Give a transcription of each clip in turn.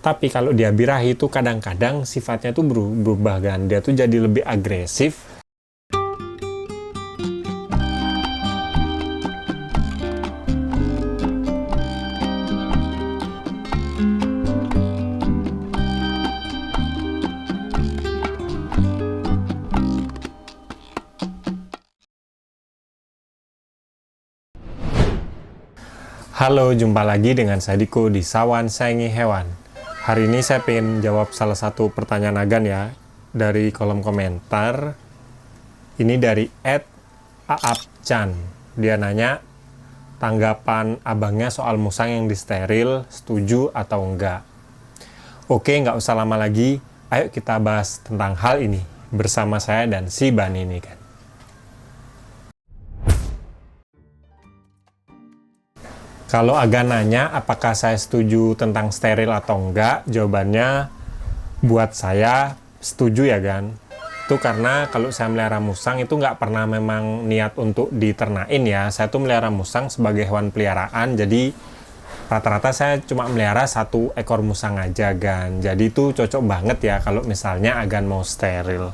Tapi kalau dia birahi itu kadang-kadang sifatnya tuh berubah kan. Dia tuh jadi lebih agresif. Halo, jumpa lagi dengan saya Diko di Sawan Sayangi Hewan. Hari ini saya pengen jawab salah satu pertanyaan Agan ya, dari kolom komentar. Ini dari @aapchan. Dia nanya, tanggapan abangnya soal musang yang disteril, setuju atau enggak? Oke, nggak usah lama lagi, ayo kita bahas tentang hal ini bersama saya dan si Bani ini kan. Kalau Agan nanya apakah saya setuju tentang steril atau enggak, jawabannya buat saya setuju ya Gan. Itu karena kalau saya melihara musang itu nggak pernah memang niat untuk diternain ya. Saya tuh melihara musang sebagai hewan peliharaan, jadi rata-rata saya cuma melihara 1 ekor musang aja Gan. Jadi itu cocok banget ya kalau misalnya Agan mau steril.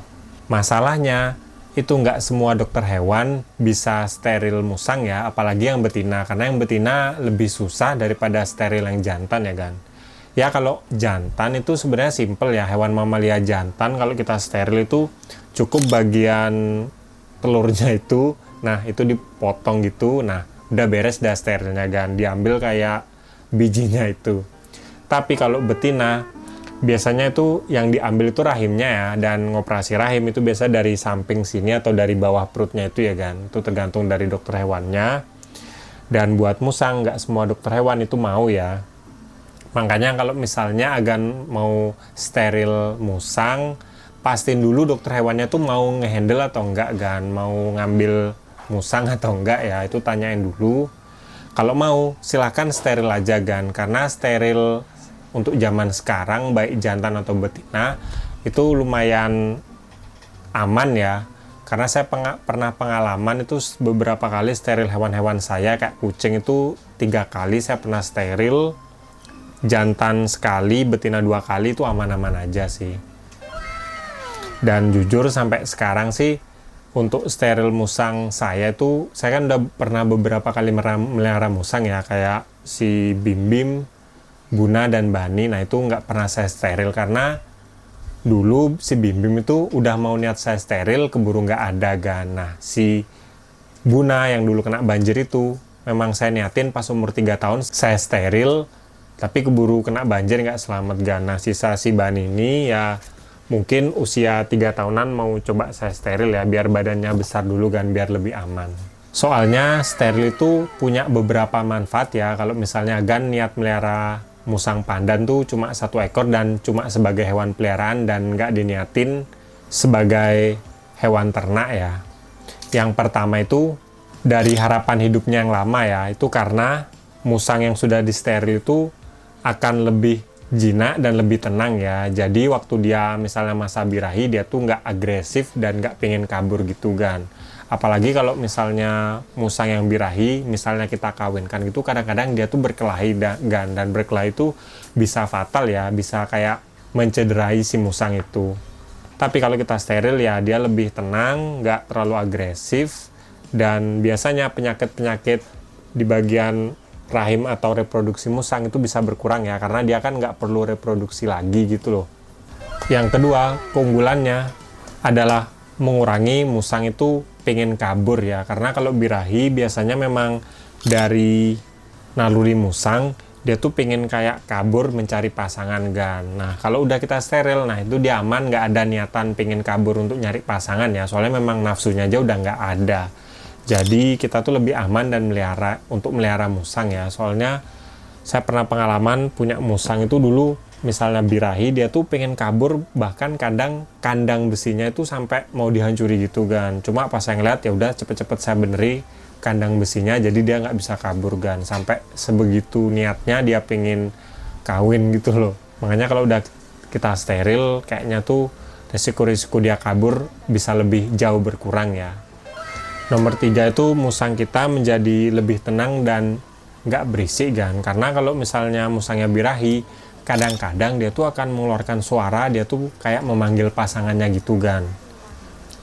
Masalahnya, itu nggak semua dokter hewan bisa steril musang ya, apalagi yang betina, karena yang betina lebih susah daripada steril yang jantan ya kan. Ya kalau jantan itu sebenarnya simple ya, hewan mamalia jantan kalau kita steril itu cukup bagian telurnya itu, nah itu dipotong gitu, nah udah beres dah sterilnya kan, diambil kayak bijinya itu. Tapi kalau betina, biasanya itu yang diambil itu rahimnya ya, dan ngoperasi rahim itu biasa dari samping sini atau dari bawah perutnya itu ya kan. Itu tergantung dari dokter hewannya. Dan buat musang nggak semua dokter hewan itu mau ya. Makanya kalau misalnya Agan mau steril musang, pastiin dulu dokter hewannya tuh mau ngehandle atau enggak kan, mau ngambil musang atau enggak ya, itu tanyain dulu. Kalau mau silahkan steril aja kan, karena steril untuk zaman sekarang baik jantan atau betina itu lumayan aman ya, karena saya pernah pengalaman itu beberapa kali steril hewan-hewan saya, kayak kucing itu 3 kali saya pernah steril, jantan sekali, betina 2 kali, itu aman-aman aja sih. Dan jujur sampai sekarang sih untuk steril musang saya itu, saya kan udah pernah beberapa kali melihara musang ya, kayak si Bim Bim, Buna dan Bani. Nah itu nggak pernah saya steril karena dulu si Bim Bim itu udah mau niat saya steril, keburu nggak ada kan. Nah si Buna yang dulu kena banjir itu memang saya niatin pas umur 3 tahun saya steril, tapi keburu kena banjir nggak selamat kan. Nah sisa si Bani ini ya mungkin usia 3 tahunan mau coba saya steril ya, biar badannya besar dulu kan, biar lebih aman. Soalnya steril itu punya beberapa manfaat ya. Kalau misalnya Agan niat melihara musang pandan tuh cuma 1 ekor dan cuma sebagai hewan peliharaan dan nggak diniatin sebagai hewan ternak ya. Yang pertama itu dari harapan hidupnya yang lama ya, itu karena musang yang sudah disteril itu akan lebih jinak dan lebih tenang ya. Jadi waktu dia misalnya masa birahi, dia tuh nggak agresif dan nggak pengen kabur gitu kan. Apalagi kalau misalnya musang yang birahi, misalnya kita kawinkan gitu, kadang-kadang dia tuh berkelahi dan berkelahi itu bisa fatal ya, bisa kayak mencederai si musang itu. Tapi kalau kita steril ya dia lebih tenang, nggak terlalu agresif, dan biasanya penyakit-penyakit di bagian rahim atau reproduksi musang itu bisa berkurang ya, karena dia kan nggak perlu reproduksi lagi gitu loh. Yang kedua, keunggulannya adalah mengurangi musang itu pengen kabur ya, karena kalau birahi biasanya memang dari naluri musang dia tuh pengen kayak kabur mencari pasangan kan. Nah kalau udah kita steril, nah itu dia aman, nggak ada niatan pengen kabur untuk nyari pasangan ya, soalnya memang nafsunya aja udah nggak ada. Jadi kita tuh lebih aman dan melihara musang ya. Soalnya saya pernah pengalaman punya musang itu dulu, misalnya birahi, dia tuh pengen kabur, bahkan kadang kandang besinya itu sampai mau dihancuri gitu kan. Cuma pas saya ngeliat ya udah cepet-cepet saya beneri kandang besinya, jadi dia nggak bisa kabur kan. Sampai sebegitu niatnya dia pengen kawin gitu loh. Makanya kalau udah kita steril, kayaknya tuh risiko-risiko dia kabur bisa lebih jauh berkurang ya. Nomor 3 itu musang kita menjadi lebih tenang dan nggak berisik kan. Karena kalau misalnya musangnya birahi, kadang-kadang dia tuh akan mengeluarkan suara, dia tuh kayak memanggil pasangannya gitu kan.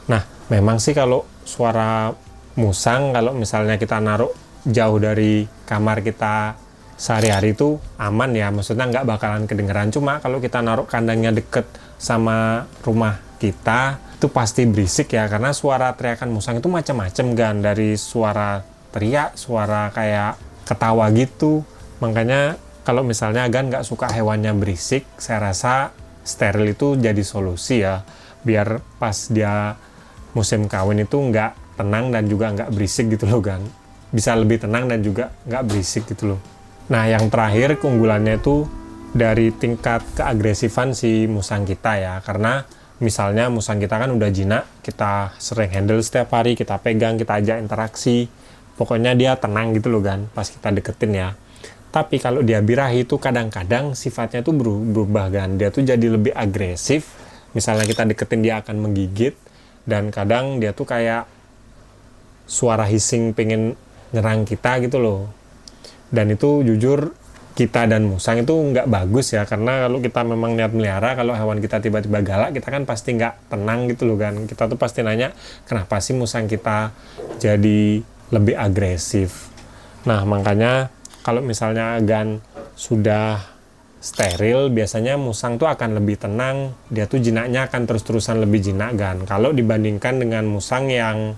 Nah, memang sih kalau suara musang, kalau misalnya kita naruh jauh dari kamar kita sehari-hari itu aman ya, maksudnya nggak bakalan kedengeran. Cuma kalau kita naruh kandangnya deket sama rumah kita, itu pasti berisik ya, karena suara teriakan musang itu macam-macam kan, dari suara teriak, suara kayak ketawa gitu. Makanya kalau misalnya Agan nggak suka hewannya berisik, saya rasa steril itu jadi solusi ya, biar pas dia musim kawin itu nggak tenang dan juga nggak berisik gitu loh kan. Bisa lebih tenang dan juga nggak berisik gitu loh. Nah, yang terakhir keunggulannya itu dari tingkat keagresifan si musang kita ya, karena misalnya musang kita kan udah jinak, kita sering handle setiap hari, kita pegang, kita ajak interaksi, pokoknya dia tenang gitu loh kan pas kita deketin ya. Tapi kalau dia birahi itu kadang-kadang sifatnya tuh berubah kan, dia tuh jadi lebih agresif. Misalnya kita deketin dia akan menggigit, dan kadang dia tuh kayak suara hissing pengen nyerang kita gitu loh. Dan itu jujur kita dan musang itu nggak bagus ya, karena kalau kita memang niat melihara, kalau hewan kita tiba-tiba galak, kita kan pasti nggak tenang gitu loh kan. Kita tuh pasti nanya, kenapa sih musang kita jadi lebih agresif. Nah, makanya kalau misalnya Agan sudah steril, biasanya musang tuh akan lebih tenang, dia tuh jinaknya akan terus-terusan lebih jinak kan, kalau dibandingkan dengan musang yang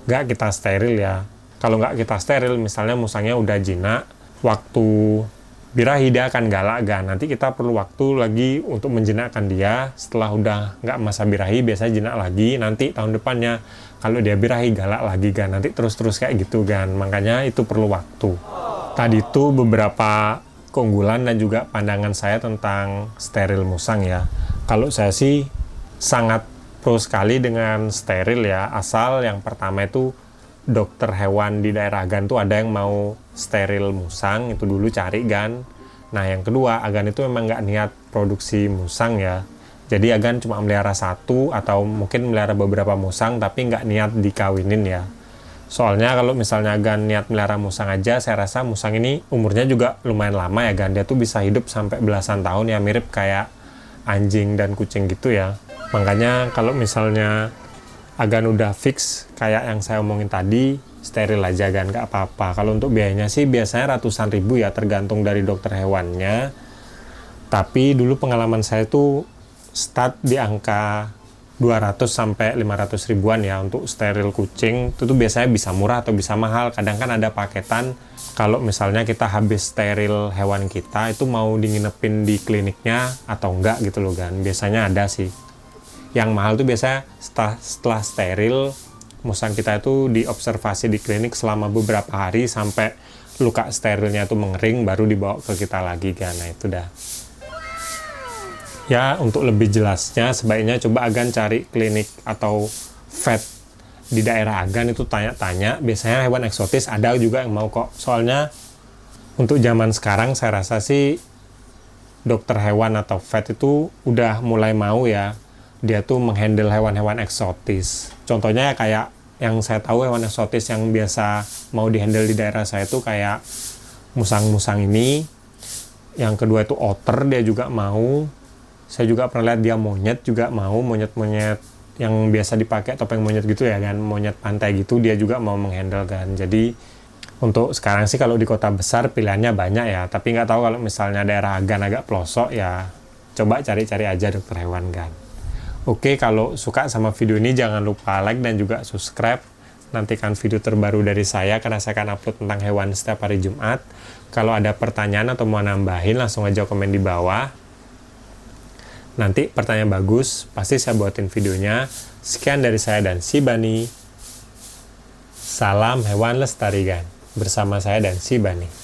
nggak kita steril ya. Kalau nggak kita steril, misalnya musangnya udah jinak, waktu birahi dia akan galak kan. Nanti kita perlu waktu lagi untuk menjinakkan dia. Setelah udah nggak masa birahi, biasanya jinak lagi. Nanti tahun depannya, kalau dia birahi galak lagi kan. Nanti terus-terus kayak gitu kan. Makanya itu perlu waktu. Tadi itu beberapa keunggulan dan juga pandangan saya tentang steril musang ya. Kalau saya sih sangat pro sekali dengan steril ya. Asal yang pertama itu dokter hewan di daerah Agan tuh ada yang mau steril musang, itu dulu cari kan. Nah, yang kedua, Agan itu memang nggak niat produksi musang ya. Jadi Agan cuma melihara satu atau mungkin melihara beberapa musang tapi nggak niat dikawinin ya. Soalnya kalau misalnya Agan niat melihara musang aja, saya rasa musang ini umurnya juga lumayan lama ya Gan. Dia tuh bisa hidup sampai belasan tahun ya, mirip kayak anjing dan kucing gitu ya. Makanya kalau misalnya Agan udah fix kayak yang saya omongin tadi, steril aja kan, nggak apa-apa. Kalau untuk biayanya sih biasanya ratusan ribu ya, tergantung dari dokter hewannya. Tapi dulu pengalaman saya tuh start di angka 200 sampai 500 ribuan ya untuk steril kucing. Itu tuh biasanya bisa murah atau bisa mahal. Kadang kan ada paketan, kalau misalnya kita habis steril hewan kita, itu mau dinginepin di kliniknya atau enggak gitu loh kan. Biasanya ada sih. Yang mahal tuh biasanya setelah steril, musang kita itu diobservasi di klinik selama beberapa hari sampai luka sterilnya itu mengering, baru dibawa ke kita lagi kan. Nah itu dah. Ya, untuk lebih jelasnya sebaiknya coba Agan cari klinik atau vet di daerah Agan, itu tanya-tanya. Biasanya hewan eksotis ada juga yang mau kok. Soalnya untuk zaman sekarang saya rasa sih dokter hewan atau vet itu udah mulai mau ya. Dia tuh menghandle hewan-hewan eksotis. Contohnya kayak yang saya tahu hewan eksotis yang biasa mau dihandle di daerah saya tuh kayak musang-musang ini. Yang kedua itu otter, dia juga mau. Saya juga pernah lihat dia monyet juga mau, monyet-monyet yang biasa dipakai topeng monyet gitu ya kan, monyet pantai gitu, dia juga mau menghandle kan. Jadi untuk sekarang sih kalau di kota besar pilihannya banyak ya, tapi nggak tahu kalau misalnya daerah Agan agak pelosok ya, coba cari-cari aja dokter hewan kan. Oke, kalau suka sama video ini jangan lupa like dan juga subscribe. Nantikan video terbaru dari saya karena saya akan upload tentang hewan setiap hari Jumat. Kalau ada pertanyaan atau mau nambahin langsung aja komen di bawah. Nanti pertanyaan bagus, pasti saya buatin videonya. Sekian dari saya dan si Bani. Salam hewan lestari kan. Bersama saya dan si Bani.